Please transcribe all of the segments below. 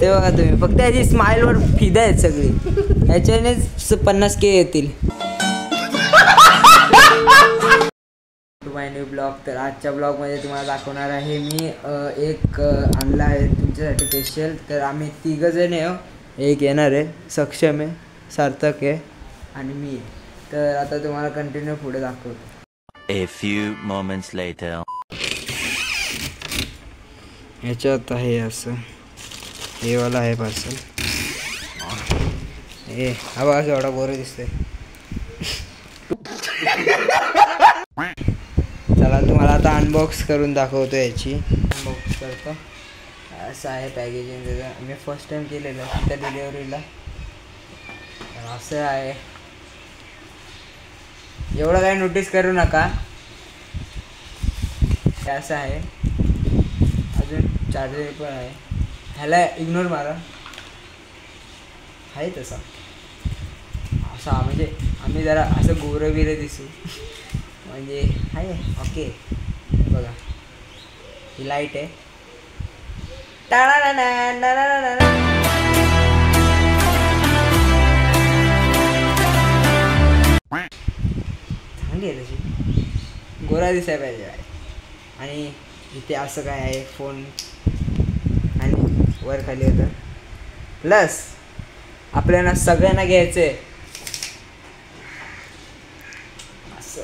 ते बघा तुम्ही, फक्त याची स्माईलवर फिदा आहेत सगळी, ह्याच्यानेच 50K येतील. माय न्यू ब्लॉग. तर आजच्या ब्लॉगमध्ये तुम्हाला दाखवणार आहे मी एक आणला आहे तुमच्यासाठी स्पेशल. तर आम्ही तिघंजण आहे, एक येणार आहे, सक्षम आहे, सार्थक आहे आणि मी आहे. तर आता तुम्हाला कंटिन्यू पुढे दाखवतो. A few moments later. ह्याच्यात आहे असं, हे वाला आहे पार्सल. हे हा बघा एवढा गोरे दिसतोय. चला तुम्हाला आता अनबॉक्स करून दाखवतो. याची अनबॉक्स करतो. असं आहे पॅकेजिंग त्याचं. मी फर्स्ट टाइम केलेलं त्या डिलिव्हरीला. असं आहे, एवढं काही नोटीस करू नका. असं आहे, अजून चार्जर पण आहे. ह्याला इग्नोर मारा, आहे तसा. असा म्हणजे आम्ही जरा असं गोरं बिरं दिसू म्हणजे आहे. ओके बघा, ही लाईट आहे. चांगली आहे तशी, गोरा दिसायला पाहिजे. आणि इथे असं काय आहे, फोन आणि वर खाली होतं. प्लस आपल्याला सगळ्यांना घ्यायचं आहे असं.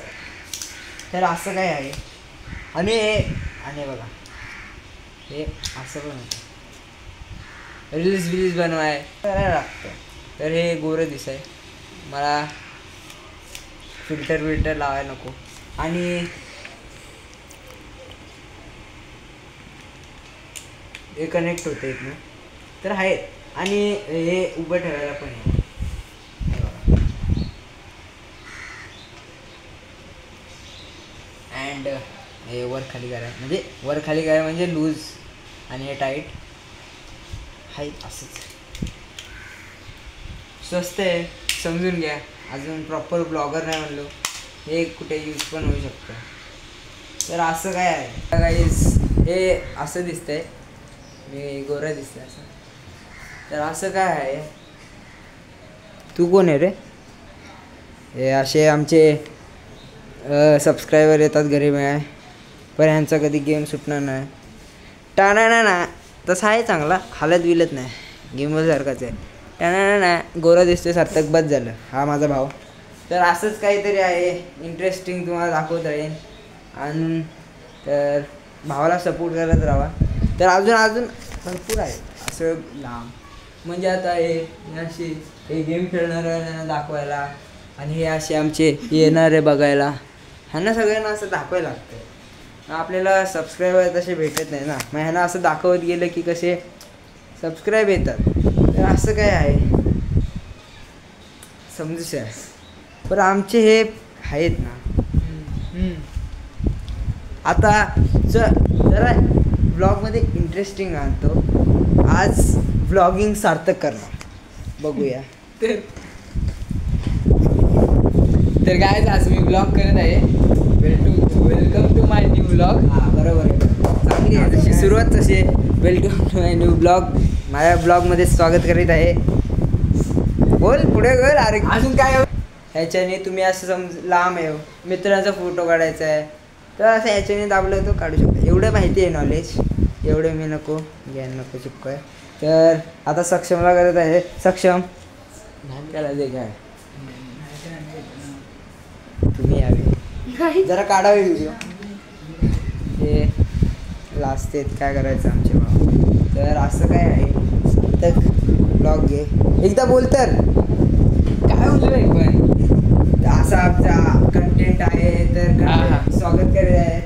तर असं काय आहे. आणि बघा हे असं पण होतं, रील्स बनवाय करायला लागतं. तर हे गोरं दिसाय, मला फिल्टर लावायला नको. आणि हे कनेक्ट होतं इथनं, तर आहे. आणि हे उभं ठेवायला पण आहे. अँड हे वर खाली करा म्हणजे लूज आणि हे टाईट आहे. असंच स्वस्त आहे, समजून घ्या. अजून प्रॉपर ब्लॉगर नाही म्हणलो, हे कुठे यूज पण होऊ शकतं. तर असं काय आहे गाईस, हे असं दिसतंय, मी गोरा दिसतंय असं. तर असं काय आहे. तू कोण आहे रे? हे असे आमचे सबस्क्रायबर येतात घरी मिळाय, पण ह्यांचा कधी गेम सुटणार नाही. ना तसा आहे चांगला, हालत विलत नाही, गेमसारखाच आहे. ना गोरा दिसतोय, सार्थक बस झालं. हा माझा भाऊ. तर असंच काहीतरी आहे इंटरेस्टिंग, तुम्हाला दाखवत राहीन. आणि तर भावाला सपोर्ट करत राहा. तर अजून भरपूर आहे असं लांब. म्हणजे आता हे गेम खेळणाऱ्यांना दाखवायला, आणि हे असे आमचे येणारे बघायला, ह्यांना सगळ्यांना असं दाखवायला लागतं. आपल्याला सबस्क्रायबर तसे भेटत नाही ना, मग ह्यांना असं दाखवत गेलं की कसे सबस्क्राईब येतात. तर असं काय आहे समजूच आहे. पण आमचे हे आहेत ना. आता जरा ब्लॉगमध्ये इंटरेस्टिंग आणतो. आज व्लॉगिंग सार्थक करणार, बघूया. तर काय, आज मी ब्लॉग करत आहे. Welcome to my new blog. हां बरोबर आहे, चांगली आहे तशी सुरुवात. तशी welcome to my new blog. माझ्या ब्लॉगमध्ये स्वागत करीत आहे. बोल पुढे बोल. अरे अजून काय, ह्याच्याने तुम्ही असं लांब आहे, मित्रांचा फोटो काढायचा आहे, तर असं ह्याच्याने दाबलं तो काढू शकतो. एवढं माहिती आहे नॉलेज, एवढं मी नको घ्यायला नको चिपकाय. तर आता सक्षमला करत आहे. सक्षम त्याला दे काय, तुम्ही यावे जरा काढावे व्हिडिओ. हे लास्ट आहेत, काय करायचं आमचे भाऊ. तर असं काय आहे, सार्थक ब्लॉग घे एकदा बोल. तर काय होतं पण असा आमचा कंटेंट आहे, तर स्वागत करत आहे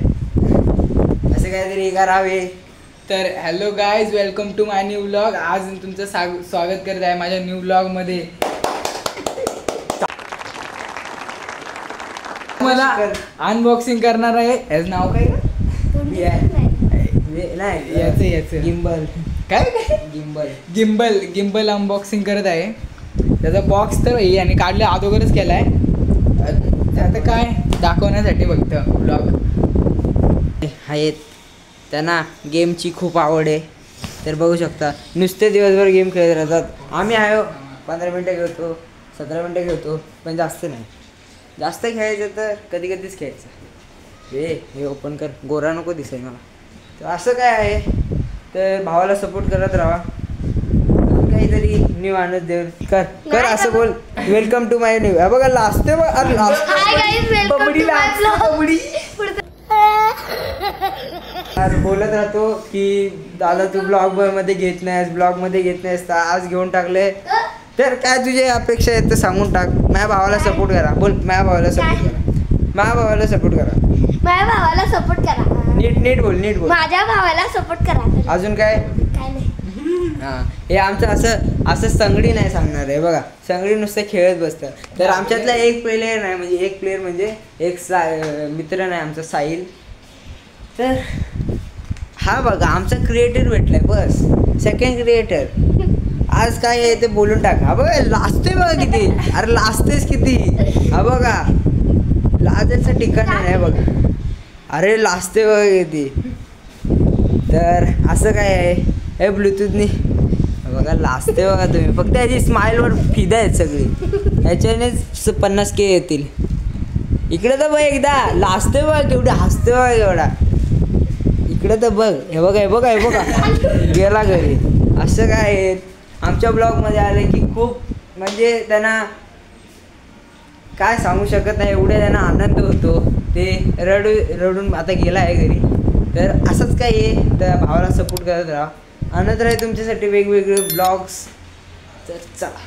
असं काहीतरी करावे. तर hello guys, welcome to my new blog. आज तुमचं स्वागत करत आहे माझ्या न्यू ब्लॉगमध्ये. मला अनबॉक्सिंग करणार आहे. याचं नाव काय नाही, याचं गिम्बल. काय गिम्बल अनबॉक्सिंग करत आहे. त्याचा बॉक्स तर आणि काढले अगोदरच केला आहे. आता काय दाखवण्यासाठी फक्त ब्लॉग आहेत. त्यांना गेमची खूप आवड आहे, तर बघू शकता नुसते दिवसभर गेम खेळत राहतात. आम्ही आहे 15 मिनटं खेळतो, 17 मिनटं खेळतो, पण जास्त नाही. जास्त खेळायचं तर कधी कधीच खेळायचं. हे ओपन कर, गोरा नको दिसाय मला. तर असं काय आहे, तर भावाला सपोर्ट करत राहा. काहीतरी न्यू आणत देऊन कर असं बोल. Welcome to my new. बघा लास्ट बोलत राहतो की दादा तू ब्लॉग मध्ये घेत नाहीस तर आज घेऊन टाकले. तर काय तुझे अपेक्षा आहेत तर सांगून टाक. माझ्या भावाला सपोर्ट करा. बोल माझ्या भावाला सपोर्ट करा. नीट बोल. माझ्या भावाला सपोर्ट करा. अजून काय नाही. हां, हे आमचं असं संगडी नाही सांगणार आहे. बघा संगडी नुसतं खेळत बसतं. तर आमच्यातला एक प्लेयर म्हणजे एक मित्र नाही आमचा साहिल. तर हा बघा आमचा क्रिएटर भेटलाय, बस सेकंड क्रिएटर. आज काय आहे ते बोलून टाक. हा बघा लाजतोय बघा किती. अरे लाजतेस किती. हा बघा लाजाचं ठिकाण नाही बघा. अरे लाजते बघा किती. तर असं काय आहे, हे ब्लूटूथनी बघा लाजते बघा तुम्ही. फक्त याची स्माईलवर फिदा आहेत सगळी. ह्याच्यानेच 50K येतील. इकडे तर बघ एकदा लाजते बघ केवढी हसते बघा एवढा. इकडे तर बघ. हे बघा गेला घरी. असं काय आहे, आमच्या ब्लॉगमध्ये आले की खूप म्हणजे त्यांना काय सांगू शकत नाही, एवढे त्यांना आनंद होतो. ते रडून आता गेला आहे घरी. तर असंच काय आहे, तर भावाला सपोर्ट करत राहा. आणत राहा तुमच्यासाठी वेगवेगळे ब्लॉग्स. तर चला.